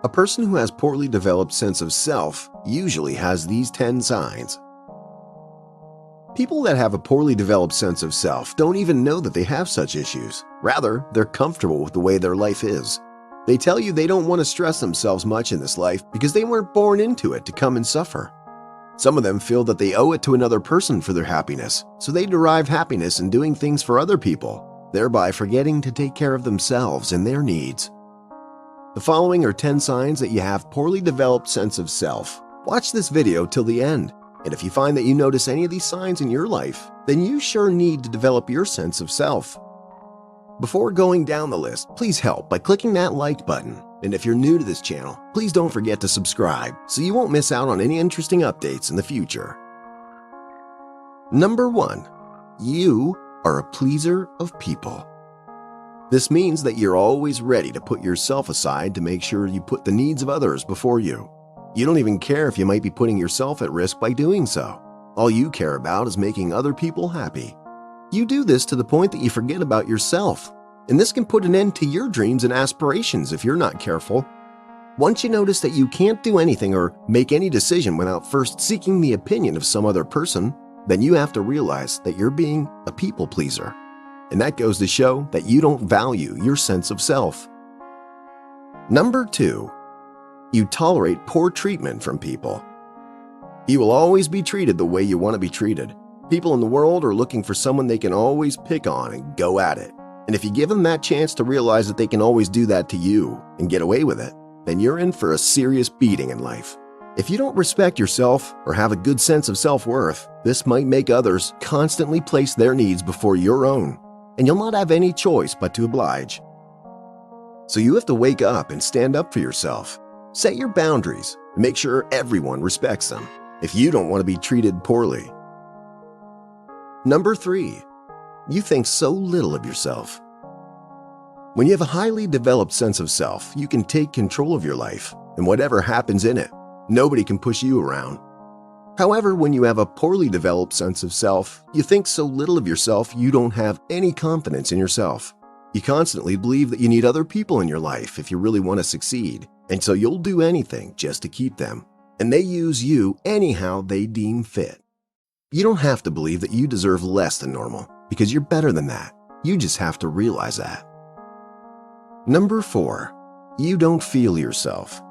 A person who has poorly developed sense of self usually has these 10 signs. People that have a poorly developed sense of self don't even know that they have such issues. Rather, they're comfortable with the way their life is. They tell you they don't want to stress themselves much in this life because they weren't born into it to come and suffer. Some of them feel that they owe it to another person for their happiness, so they derive happiness in doing things for other people, thereby forgetting to take care of themselves and their needs. The following are 10 signs that you have poorly developed sense of self. Watch this video till the end, and if you find that you notice any of these signs in your life, then you sure need to develop your sense of self. Before going down the list, please help by clicking that like button. And if you're new to this channel, please don't forget to subscribe so you won't miss out on any interesting updates in the future. Number 1. You are a pleaser of people. This means that you're always ready to put yourself aside to make sure you put the needs of others before you. You don't even care if you might be putting yourself at risk by doing so. All you care about is making other people happy. You do this to the point that you forget about yourself, and this can put an end to your dreams and aspirations if you're not careful. Once you notice that you can't do anything or make any decision without first seeking the opinion of some other person, then you have to realize that you're being a people pleaser. And that goes to show that you don't value your sense of self. Number 2. You tolerate poor treatment from people. You will always be treated the way you want to be treated. People in the world are looking for someone they can always pick on and go at it. And if you give them that chance to realize that they can always do that to you and get away with it, then you're in for a serious beating in life. If you don't respect yourself or have a good sense of self-worth, this might make others constantly place their needs before your own, and you'll not have any choice but to oblige. So you have to wake up and stand up for yourself. Set your boundaries and make sure everyone respects them if you don't want to be treated poorly. Number 3. You think so little of yourself. When you have a highly developed sense of self, you can take control of your life and whatever happens in it. Nobody can push you around. However, when you have a poorly developed sense of self, you think so little of yourself you don't have any confidence in yourself. You constantly believe that you need other people in your life if you really want to succeed, and so you'll do anything just to keep them. And they use you anyhow they deem fit. You don't have to believe that you deserve less than normal, because you're better than that. You just have to realize that. Number 4. You don't feel yourself.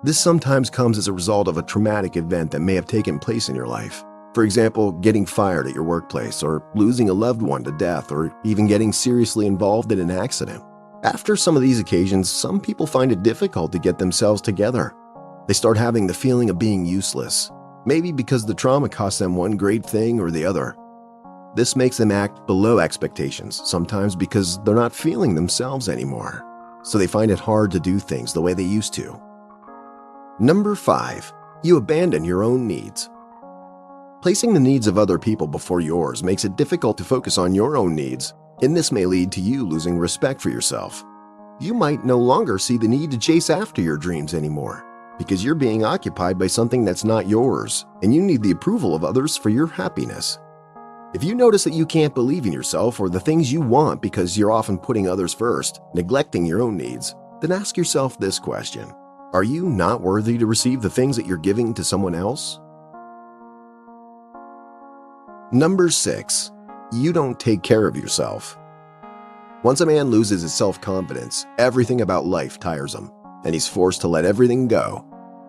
This sometimes comes as a result of a traumatic event that may have taken place in your life. For example, getting fired at your workplace, or losing a loved one to death, or even getting seriously involved in an accident. After some of these occasions, some people find it difficult to get themselves together. They start having the feeling of being useless, maybe because the trauma cost them one great thing or the other. This makes them act below expectations, sometimes because they're not feeling themselves anymore, so they find it hard to do things the way they used to. Number 5. You abandon your own needs. Placing the needs of other people before yours makes it difficult to focus on your own needs, and this may lead to you losing respect for yourself. You might no longer see the need to chase after your dreams anymore, because you're being occupied by something that's not yours, and you need the approval of others for your happiness. If you notice that you can't believe in yourself or the things you want because you're often putting others first, neglecting your own needs, then ask yourself this question: are you not worthy to receive the things that you're giving to someone else? Number 6. You don't take care of yourself. Once a man loses his self-confidence, everything about life tires him, and he's forced to let everything go.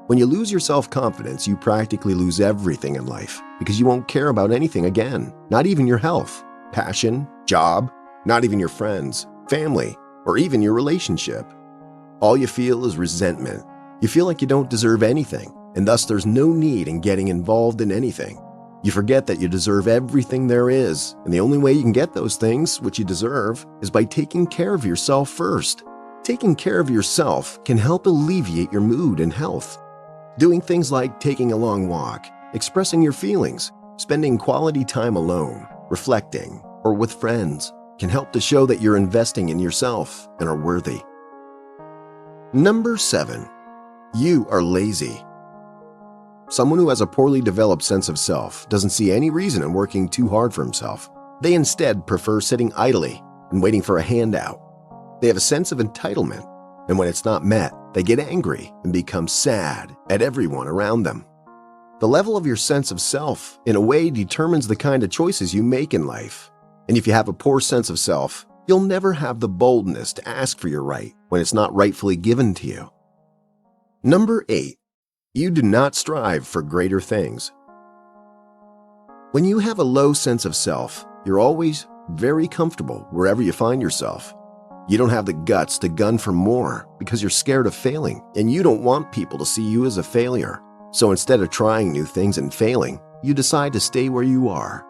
When you lose your self-confidence, you practically lose everything in life because you won't care about anything again, not even your health, passion, job, not even your friends, family, or even your relationship. All you feel is resentment. You feel like you don't deserve anything, and thus there's no need in getting involved in anything. You forget that you deserve everything there is, and the only way you can get those things, which you deserve, is by taking care of yourself first. Taking care of yourself can help alleviate your mood and health. Doing things like taking a long walk, expressing your feelings, spending quality time alone, reflecting, or with friends can help to show that you're investing in yourself and are worthy. Number 7. You are lazy. Someone who has a poorly developed sense of self doesn't see any reason in working too hard for himself. They instead prefer sitting idly and waiting for a handout. They have a sense of entitlement, and when it's not met, They get angry and become sad at everyone around them. The level of your sense of self, in a way, determines the kind of choices you make in life. And if you have a poor sense of self, you'll never have the boldness to ask for your right when it's not rightfully given to you. Number 8. You do not strive for greater things. When you have a low sense of self, you're always very comfortable wherever you find yourself. You don't have the guts to gun for more because you're scared of failing, and you don't want people to see you as a failure. So instead of trying new things and failing, you decide to stay where you are.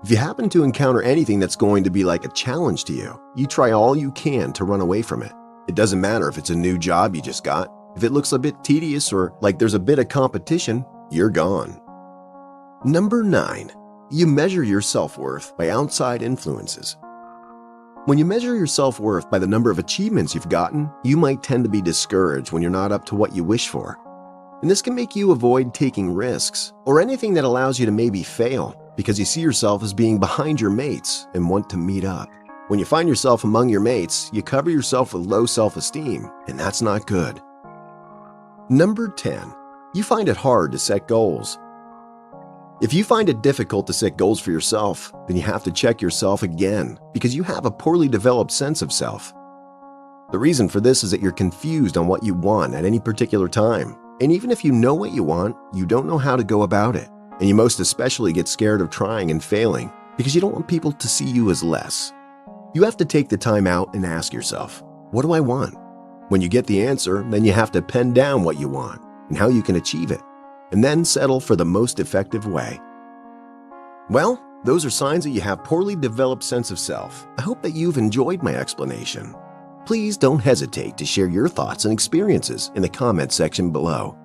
If you happen to encounter anything that's going to be like a challenge to you, you try all you can to run away from it. It doesn't matter if it's a new job you just got. If it looks a bit tedious or like there's a bit of competition, you're gone. Number 9. You measure your self-worth by outside influences. When you measure your self-worth by the number of achievements you've gotten, you might tend to be discouraged when you're not up to what you wish for. And this can make you avoid taking risks or anything that allows you to maybe fail because you see yourself as being behind your mates and want to meet up. When you find yourself among your mates, you cover yourself with low self-esteem, and that's not good. Number 10. You find it hard to set goals. If you find it difficult to set goals for yourself, then you have to check yourself again because you have a poorly developed sense of self. The reason for this is that you're confused on what you want at any particular time. And even if you know what you want, you don't know how to go about it. And you most especially get scared of trying and failing because you don't want people to see you as less. You have to take the time out and ask yourself, what do I want? When you get the answer, then you have to pen down what you want and how you can achieve it, and then settle for the most effective way. Well, those are signs that you have poorly developed sense of self. I hope that you've enjoyed my explanation. Please don't hesitate to share your thoughts and experiences in the comment section below.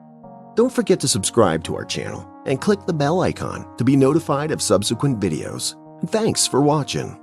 Don't forget to subscribe to our channel and click the bell icon to be notified of subsequent videos. And thanks for watching.